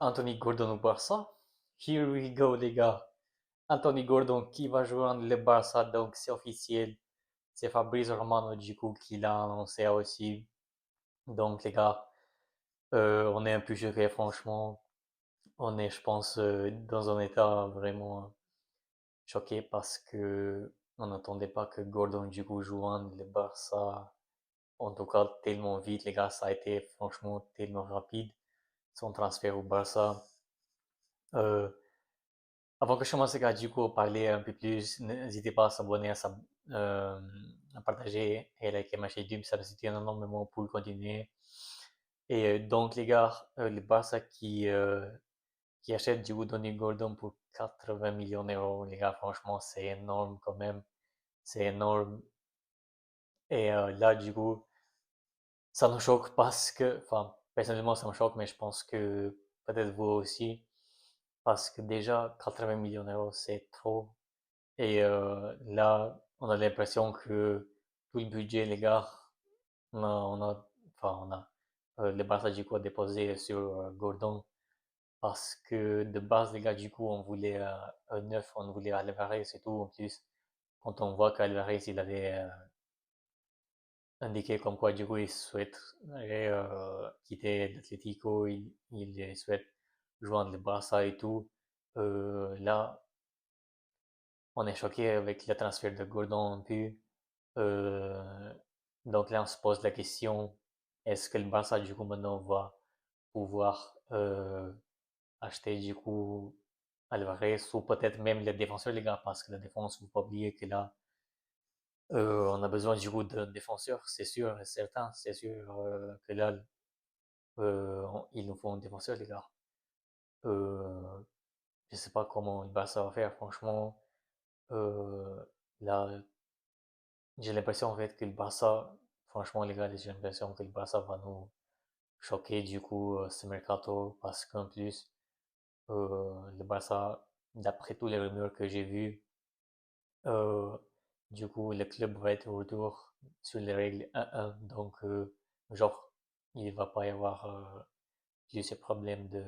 Anthony Gordon au Barça. Here we go, les gars. Anthony Gordon qui va joindre le Barça, donc c'est officiel. C'est Fabrice Romano, du coup, qui l'a annoncé aussi. Donc, les gars, on est un peu choqués, franchement. On est, je pense, dans un état vraiment choqué parce que on n'attendait pas que Gordon, du coup, joigne le Barça. En tout cas, tellement vite, les gars, ça a été franchement tellement rapide, son transfert au Barça. Euh, Avant que je commence, les gars, du coup, à parler un peu plus, n'hésitez pas à s'abonner, euh, à partager et à liker ma chaîne YouTube, ça me soutient énormément pour continuer. Et donc, les gars, le Barça qui achète du coup Donny Gordon pour 80 millions d'euros, les gars, franchement, c'est énorme quand même. C'est énorme. Et là, du coup, ça nous choque parce que, enfin, personnellement, ça me choque, mais je pense que peut-être vous aussi, parce que déjà, 80 millions d'euros, c'est trop. Et là, on a l'impression que tout le budget, les gars, enfin, le Barça du coup a déposé sur Gordon parce que de base, les gars, du coup, on voulait un neuf, on voulait Alvarez et tout. En plus, quand on voit qu'Alvarez, il avait indiqué comme quoi, du coup, il souhaiterait quitter l'Atlético, il souhaite joindre le Barça et tout. Là, on est choqué avec le transfert de Gordon un peu. Euh, donc là, on se pose la question, est-ce que le Barça, du coup, maintenant va pouvoir acheter, du coup, Alvarez ou peut-être même les défenseurs, les gars, parce que la défense, faut pas oublier que là, on a besoin, du coup, d'un défenseur, c'est sûr et certain, c'est sûr que là, il nous faut un défenseur, les gars. Euh, je sais pas comment le Barça va faire, franchement. Euh, Là, j'ai l'impression en fait que le Barça, franchement les gars, j'ai l'impression que le Barça va nous choquer du coup ce mercato parce qu'en plus le Barça, d'après tous les rumeurs que j'ai vues, euh, du coup le club va être au retour sur les règles 1-1, donc genre il va pas y avoir plus ce problème de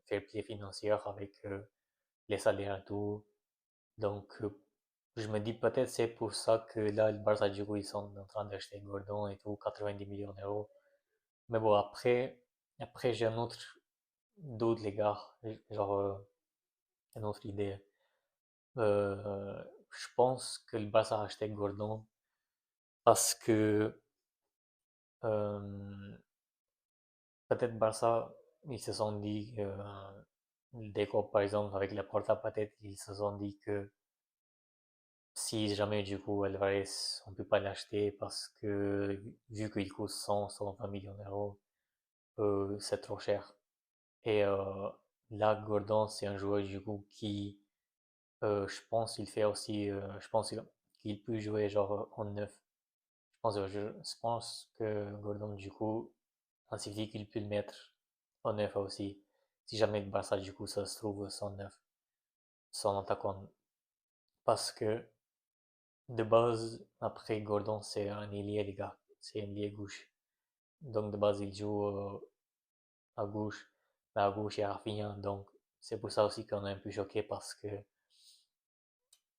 fair play financier avec les salaires et tout. Donc, je me dis peut-être c'est pour ça que là, le Barça, du coup, ils sont en train d'acheter Gordon et tout, 90 millions d'euros. Mais bon, après j'ai un autre doute, les gars, genre, une autre idée. Je pense que le Barça a acheté Gordon parce que euh, peut-être Barça, ils se sont dit, dès qu'on, par exemple, avec la Porta, peut-être ils se sont dit que si jamais du coup Alvarez, on peut pas l'acheter parce que vu qu'il coûte 120 millions d'euros, c'est trop cher. Et là, Gordon, c'est un joueur du coup qui, je pense, il fait aussi, je pense qu'il peut jouer genre en neuf. Je pense que Gordon du coup, ainsi dit qu'il peut le mettre en neuf aussi. Si jamais le Barça du coup ça se trouve son neuf, son attaquant, parce que de base, après Gordon, c'est un ailier, les gars. C'est un ailier gauche. Donc, de base, il joue à gauche. Mais à gauche, il y a Rafinha. Donc, c'est pour ça aussi qu'on est un peu choqué parce que,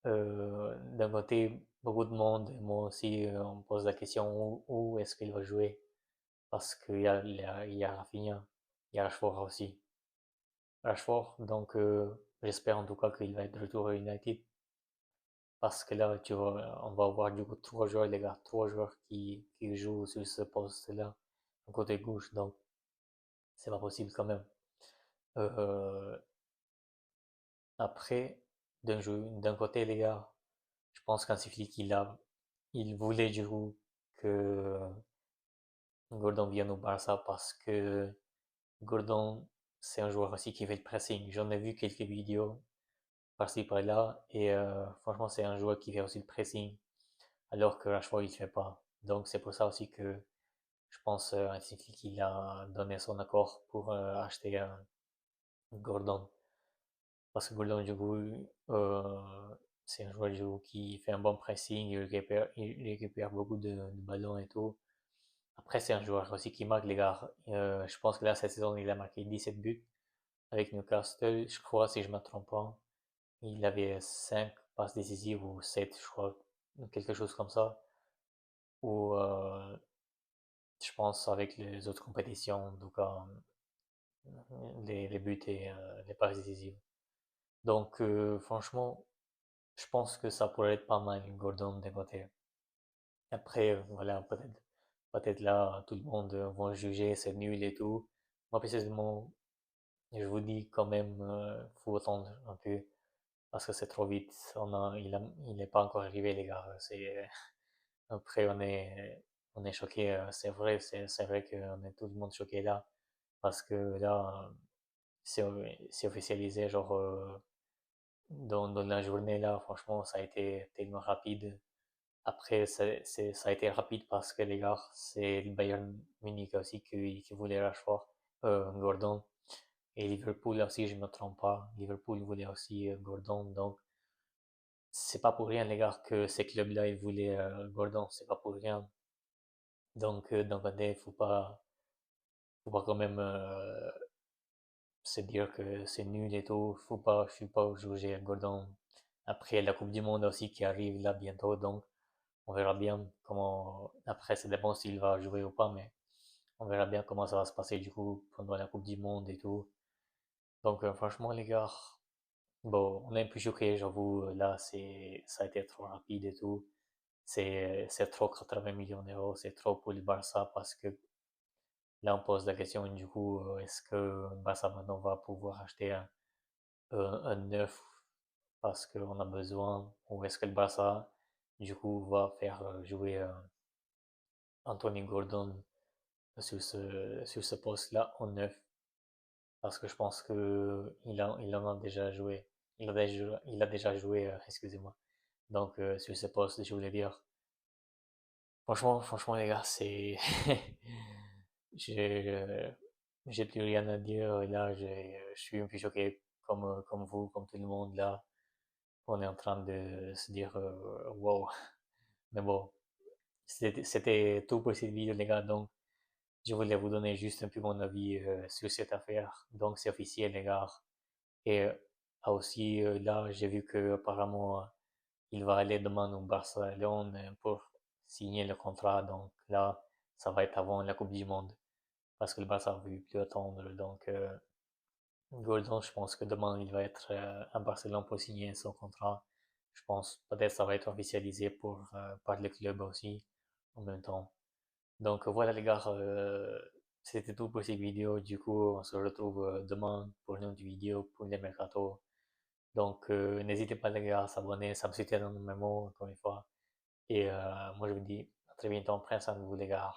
d'un côté, beaucoup de monde, et moi aussi, on me pose la question où est-ce qu'il va jouer? Parce qu'il y a Rafinha, il y a Rashford aussi. Rashford, donc, j'espère en tout cas qu'il va être de retour à United. Parce que là, tu vois, on va avoir du coup trois joueurs, les gars, trois joueurs qui jouent sur ce poste-là, au côté gauche, donc c'est pas possible quand même. Euh, Après, d'un côté, les gars, je pense qu'Hansi Flick, il voulait du coup que Gordon vienne au Barça parce que Gordon, c'est un joueur aussi qui fait le pressing. J'en ai vu quelques vidéos par-ci par-là et franchement, c'est un joueur qui fait aussi le pressing alors que Rashford, il ne fait pas. Donc, c'est pour ça aussi que je pense ainsi qu'il a donné son accord pour acheter Gordon. Parce que Gordon, du coup, c'est un joueur du coup, qui fait un bon pressing, il récupère beaucoup de ballons et tout. Après, c'est un joueur aussi qui marque, les gars. Je pense que là, cette saison, il a marqué 17 buts. avec Newcastle, je crois, si je ne me trompe pas. Il avait 5 passes décisives ou 7, je crois, quelque chose comme ça. Ou je pense avec les autres compétitions, donc les buts et les passes décisives. Donc franchement, je pense que ça pourrait être pas mal, Gordon d'un côté. Après, voilà, peut-être là, tout le monde va juger, c'est nul et tout. Moi, précisément, je vous dis quand même, faut attendre un peu, parce que c'est trop vite. Il n'est pas encore arrivé, les gars. Après, on est choqué. C'est vrai qu'on est tout le monde choqué là, parce que là, c'est c'est officialisé, genre, dans la journée là, franchement, ça a été tellement rapide. Après, ça a été rapide parce que les gars, c'est le Bayern Munich aussi qui voulait Rashford, Gordon. Et Liverpool aussi, je ne me trompe pas. Liverpool voulait aussi Gordon. Donc, c'est pas pour rien, les gars, que ces clubs-là, ils voulaient Gordon. C'est pas pour rien. Donc, d'un côté, faut pas quand même se dire que c'est nul et tout. Je suis pas juger Gordon. Après, la Coupe du Monde aussi qui arrive là bientôt. Donc, on verra bien comment. Après, ça dépend s'il va jouer ou pas, mais on verra bien comment ça va se passer du coup pendant la Coupe du Monde et tout. Donc, franchement, les gars, bon, on est un peu choqués, j'avoue. Là, ça a été trop rapide et tout. C'est trop 80 millions d'euros, c'est trop pour le Barça parce que là, on pose la question du coup, est-ce que le Barça maintenant va pouvoir acheter un neuf parce qu'on a besoin, ou est-ce que le Barça du coup va faire jouer Anthony Gordon sur ce poste-là en neuf, parce que je pense que il en a déjà joué. Il a déjà joué, excusez-moi. Donc, sur ce poste, je voulais dire, franchement, les gars, c'est. J'ai j'ai plus rien à dire. Là, je suis un peu choqué, comme vous, comme tout le monde, là. On est en train de se dire, wow. Mais bon, c'était tout pour cette vidéo, les gars. Donc, je voulais vous donner juste un peu mon avis sur cette affaire. Donc, c'est officiel, les gars. Et aussi, là, j'ai vu que apparemment il va aller demain au Barcelone pour signer le contrat. Donc là, ça va être avant la Coupe du Monde. Parce que le Barça ne veut plus attendre. Donc, Gordon, je pense que demain, il va être à Barcelone pour signer son contrat. Je pense peut-être ça va être officialisé par le club aussi en même temps. Donc voilà les gars, c'était tout pour cette vidéo. Du coup, on se retrouve demain pour une autre vidéo pour les mercato. Donc n'hésitez pas les gars à s'abonner, ça me soutient énormément encore une fois. Et moi je vous dis à très bientôt, prenez soin de vous les gars.